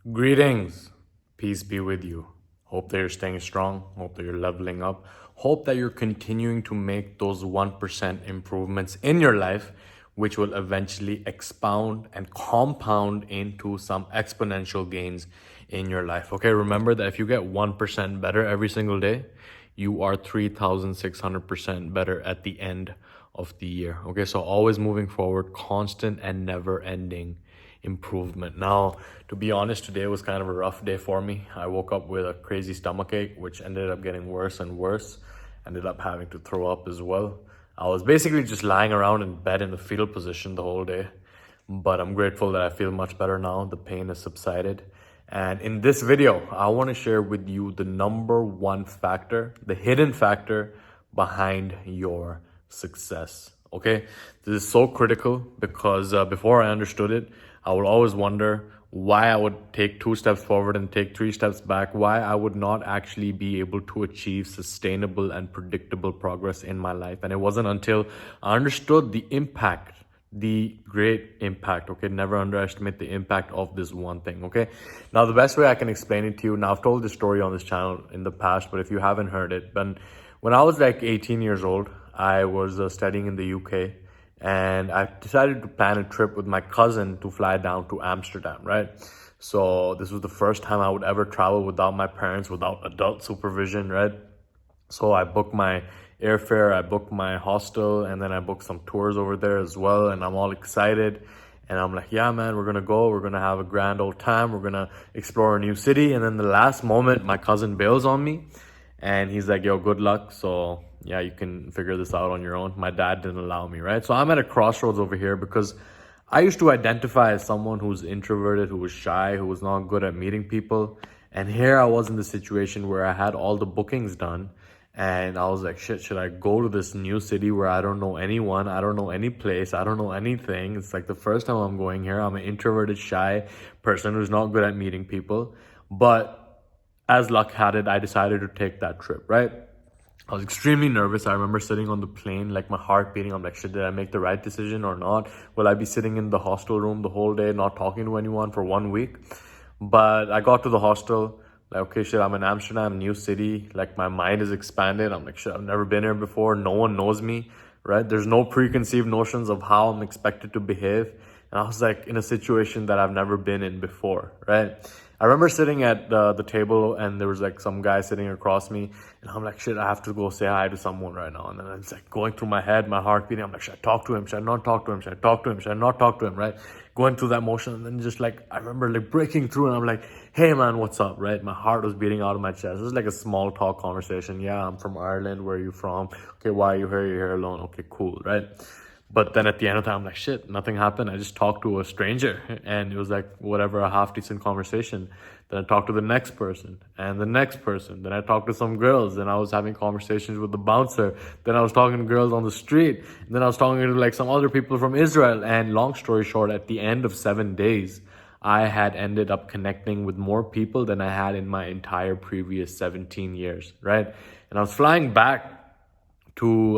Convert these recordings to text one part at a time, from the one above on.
Greetings. Peace be with you. Hope that you're staying strong. Hope that you're leveling up. Hope that you're continuing to make those 1% improvements in your life, which will eventually expound and compound into some exponential gains in your life. Okay, remember that if you get 1% better every single day, you are 3,600% better at the end of the year. Okay, so always moving forward, constant and never ending improvement. Now, to be honest, today was kind of a rough day for me. I woke up with a crazy stomachache, which ended up getting worse and worse. Ended up having to throw up as well. I was basically just lying around in bed in the fetal position the whole day. But I'm grateful that I feel much better now. The pain has subsided. And in this video, I want to share with you the number one factor, the hidden factor behind your success. Okay, this is so critical because before I understood it, I would always wonder why I would take 2 steps forward and take 3 steps back, why I would not actually be able to achieve sustainable and predictable progress in my life. And it wasn't until I understood the impact, the great impact. Okay, never underestimate the impact of this one thing. Okay, now the best way I can explain it to you, now I've told this story on this channel in the past, but if you haven't heard it, then when I was like 18 years old, I was studying in the UK, and I decided to plan a trip with my cousin to fly down to Amsterdam, right? So this was the first time I would ever travel without my parents, without adult supervision, right? So I booked my airfare, I booked my hostel, and then I booked some tours over there as well. And I'm all excited. And I'm like, yeah, man, we're going to go. We're going to have a grand old time. We're going to explore a new city. And then the last moment, my cousin bails on me. And he's like, yo, good luck. So yeah, you can figure this out on your own. My dad didn't allow me, right? So I'm at a crossroads over here because I used to identify as someone who's introverted, who was shy, who was not good at meeting people. And here I was in the situation where I had all the bookings done. And I was like, shit, should I go to this new city where I don't know anyone? I don't know any place. I don't know anything. It's like the first time I'm going here. I'm an introverted, shy person who's not good at meeting people. But as luck had it, I decided to take that trip, right? I was extremely nervous. I remember sitting on the plane, like my heart beating. I'm like, shit, did I make the right decision or not? Will I be sitting in the hostel room the whole day, not talking to anyone for 1 week? But I got to the hostel, like, okay, shit, I'm in Amsterdam, new city. Like, my mind is expanded. I'm like, shit, I've never been here before. No one knows me, right? There's no preconceived notions of how I'm expected to behave. And I was like in a situation that I've never been in before, right? I remember sitting at the table, and there was like some guy sitting across me, and I'm like, shit, I have to go say hi to someone right now. And then it's like going through my head, my heart beating. I'm like, should I talk to him? Should I not talk to him? Should I talk to him? Should I not talk to him? Right? Going through that motion, and then just like, I remember like breaking through, and I'm like, hey man, what's up? Right? My heart was beating out of my chest. It was like a small talk conversation. Yeah, I'm from Ireland. Where are you from? Okay, why are you here? You're here alone. Okay, cool. Right? But then at the end of the time, I'm like, shit, nothing happened. I just talked to a stranger, and it was like whatever, a half decent conversation. Then I talked to the next person and the next person. Then I talked to some girls. Then I was having conversations with the bouncer. Then I was talking to girls on the street. And then I was talking to like some other people from Israel. And long story short, at the end of 7 days, I had ended up connecting with more people than I had in my entire previous 17 years, right? And I was flying back to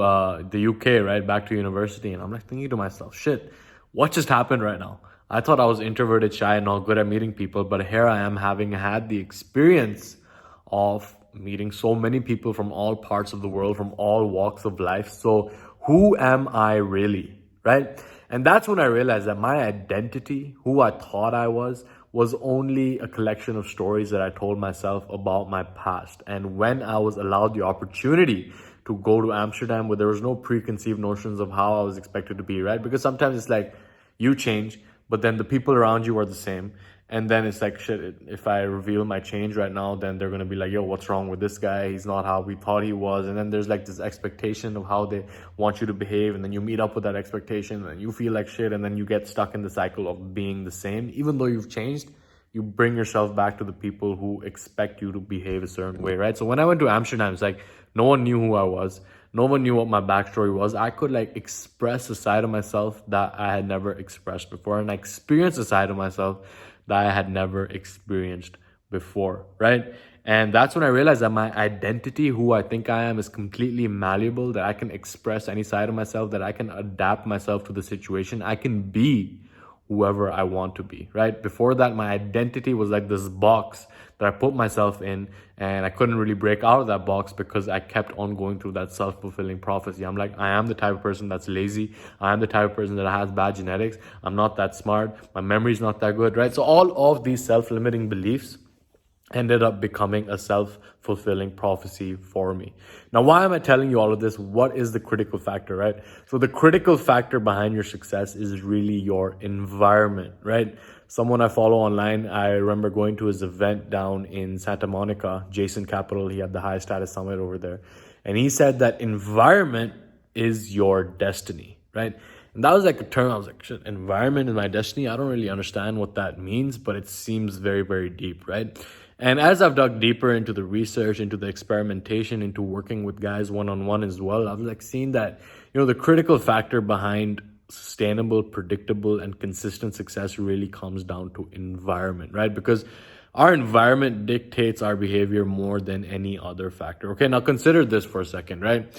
the UK, right, back to university, and I'm like thinking to myself, shit, what just happened right now? I thought I was introverted, shy, and not good at meeting people, but here I am having had the experience of meeting so many people from all parts of the world, from all walks of life. So who am I really, right? And that's when I realized that my identity, who I thought I was only a collection of stories that I told myself about my past. And when I was allowed the opportunity to go to Amsterdam, where there was no preconceived notions of how I was expected to be, right? Because sometimes it's like you change, but then the people around you are the same. And then it's like, shit, if I reveal my change right now, then they're going to be like, yo, what's wrong with this guy? He's not how we thought he was. And then there's like this expectation of how they want you to behave. And then you meet up with that expectation and you feel like shit. And then you get stuck in the cycle of being the same. Even though you've changed, you bring yourself back to the people who expect you to behave a certain way, right? So when I went to Amsterdam, it's like no one knew who I was. No one knew what my backstory was. I could like express a side of myself that I had never expressed before, and I experienced a side of myself that I had never experienced before, right? And that's when I realized that my identity, who I think I am, is completely malleable, that I can express any side of myself, that I can adapt myself to the situation. I can be whoever I want to be, right? Before that, my identity was like this box that I put myself in, and I couldn't really break out of that box because I kept on going through that self-fulfilling prophecy. I'm like, I am the type of person that's lazy. I am the type of person that has bad genetics. I'm not that smart. My memory's not that good, right? So all of these self-limiting beliefs ended up becoming a self-fulfilling prophecy for me. Now, why am I telling you all of this? What is the critical factor, right? So the critical factor behind your success is really your environment, right? Someone I follow online, I remember going to his event down in Santa Monica, Jason Capital. He had the High Status Summit over there. And he said that environment is your destiny, right? And that was like a term, I was like, shit, environment is my destiny. I don't really understand what that means, but it seems very, very deep, right? And as I've dug deeper into the research, into the experimentation, into working with guys one-on-one as well, I've like seen that, the critical factor behind sustainable, predictable, and consistent success really comes down to environment, right? Because our environment dictates our behavior more than any other factor. Okay, now consider this for a second, right?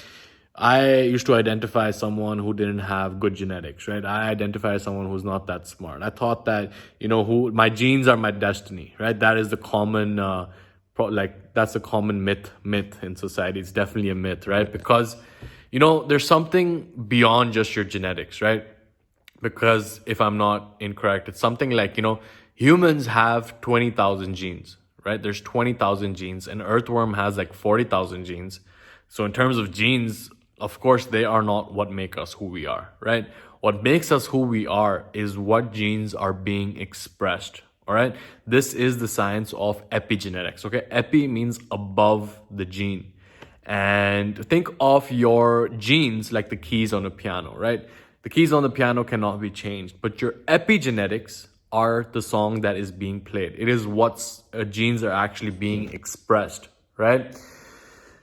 I used to identify as someone who didn't have good genetics, right? I identify as someone who's not that smart. I thought that, who my genes are my destiny, right? That is the common, that's a common myth in society. It's definitely a myth, right? Because, there's something beyond just your genetics, right? Because if I'm not incorrect, it's something like, humans have 20,000 genes, right? There's 20,000 genes, and earthworm has like 40,000 genes. So in terms of genes, of course, they are not what make us who we are, right? What makes us who we are is what genes are being expressed, all right? This is the science of epigenetics, okay? Epi means above the gene. And think of your genes like the keys on a piano, right? The keys on the piano cannot be changed, but your epigenetics are the song that is being played. It is what genes are actually being expressed, right?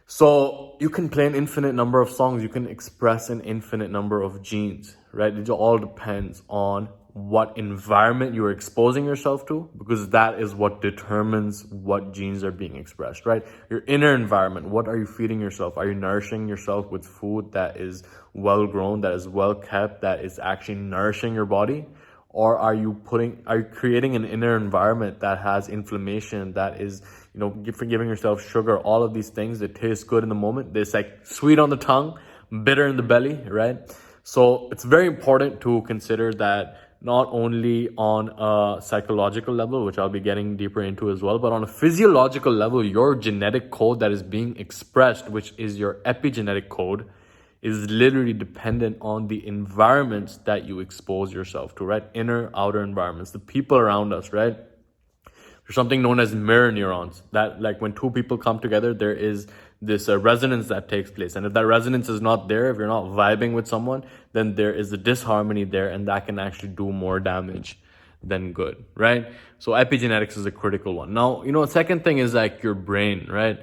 So you can play an infinite number of songs. You can express an infinite number of genes, right? It all depends on what environment you're exposing yourself to, because that is what determines what genes are being expressed, right? Your inner environment. What are you feeding yourself? Are you nourishing yourself with food that is well grown, that is well kept, that is actually nourishing your body? Or are you creating an inner environment that has inflammation, that is, giving yourself sugar, all of these things that taste good in the moment. It's like sweet on the tongue, bitter in the belly, right? So it's very important to consider that not only on a psychological level, which I'll be getting deeper into as well, but on a physiological level, your genetic code that is being expressed, which is your epigenetic code, is literally dependent on the environments that you expose yourself to, right? Inner, outer environments, the people around us, right? There's something known as mirror neurons that, like, when two people come together, there is this resonance that takes place. And if that resonance is not there, if you're not vibing with someone, then there is a disharmony there, and that can actually do more damage than good, right? So epigenetics is a critical one. Now, second thing is like your brain, right?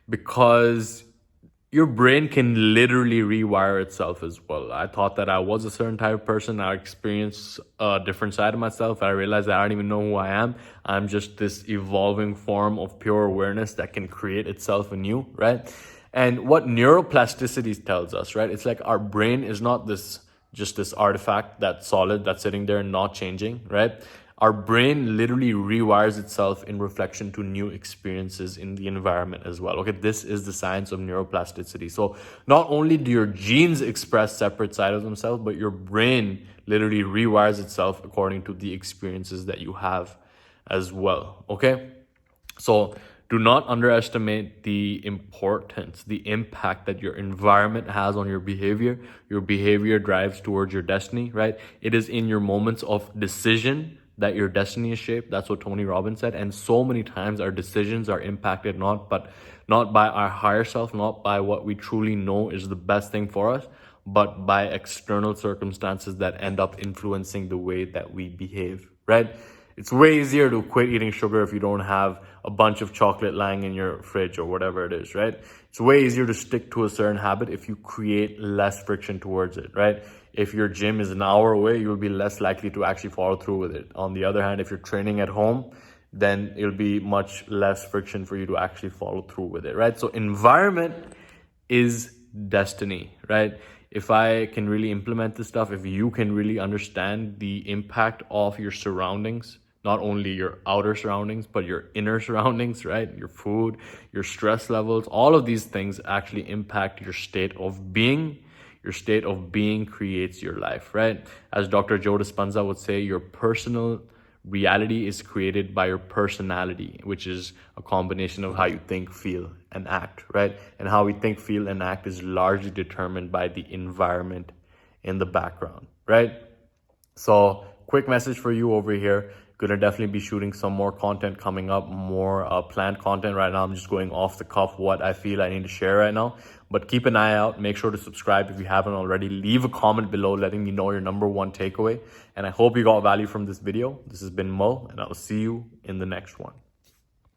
Because your brain can literally rewire itself as well. I thought that I was a certain type of person. I experienced a different side of myself. I realized that I don't even know who I am. I'm just this evolving form of pure awareness that can create itself anew, right? And what neuroplasticity tells us, right? It's like our brain is not just this artifact that's solid, that's sitting there and not changing, right? Our brain literally rewires itself in reflection to new experiences in the environment as well. Okay, this is the science of neuroplasticity. So not only do your genes express separate sides of themselves, but your brain literally rewires itself according to the experiences that you have as well. Okay, so do not underestimate the importance, the impact that your environment has on your behavior. Your behavior drives towards your destiny, right? It is in your moments of decision that your destiny is shaped. That's what Tony Robbins said. And so many times our decisions are impacted not by our higher self, not by what we truly know is the best thing for us, but by external circumstances that end up influencing the way that we behave, right? It's way easier to quit eating sugar if you don't have a bunch of chocolate lying in your fridge or whatever it is, right? It's way easier to stick to a certain habit if you create less friction towards it, right? If your gym is an hour away, you'll be less likely to actually follow through with it. On the other hand, if you're training at home, then it'll be much less friction for you to actually follow through with it, right? So environment is destiny, right? if I can really implement this stuff, if you can really understand the impact of your surroundings, not only your outer surroundings, but your inner surroundings, right? Your food, your stress levels, all of these things actually impact your state of being. Your state of being creates your life, right? As Dr. Joe Dispenza would say, your personal reality is created by your personality, which is a combination of how you think, feel, and act, right? And how we think, feel, and act is largely determined by the environment in the background, right? So, quick message for you over here. Gonna definitely be shooting some more content coming up, more planned content. Right now I'm just going off the cuff what I feel I need to share right now, but keep an eye out. Make sure to subscribe if you haven't already. Leave a comment below letting me know your number one takeaway, and I hope you got value from this video. This has been Mo, and I will see you in the next one.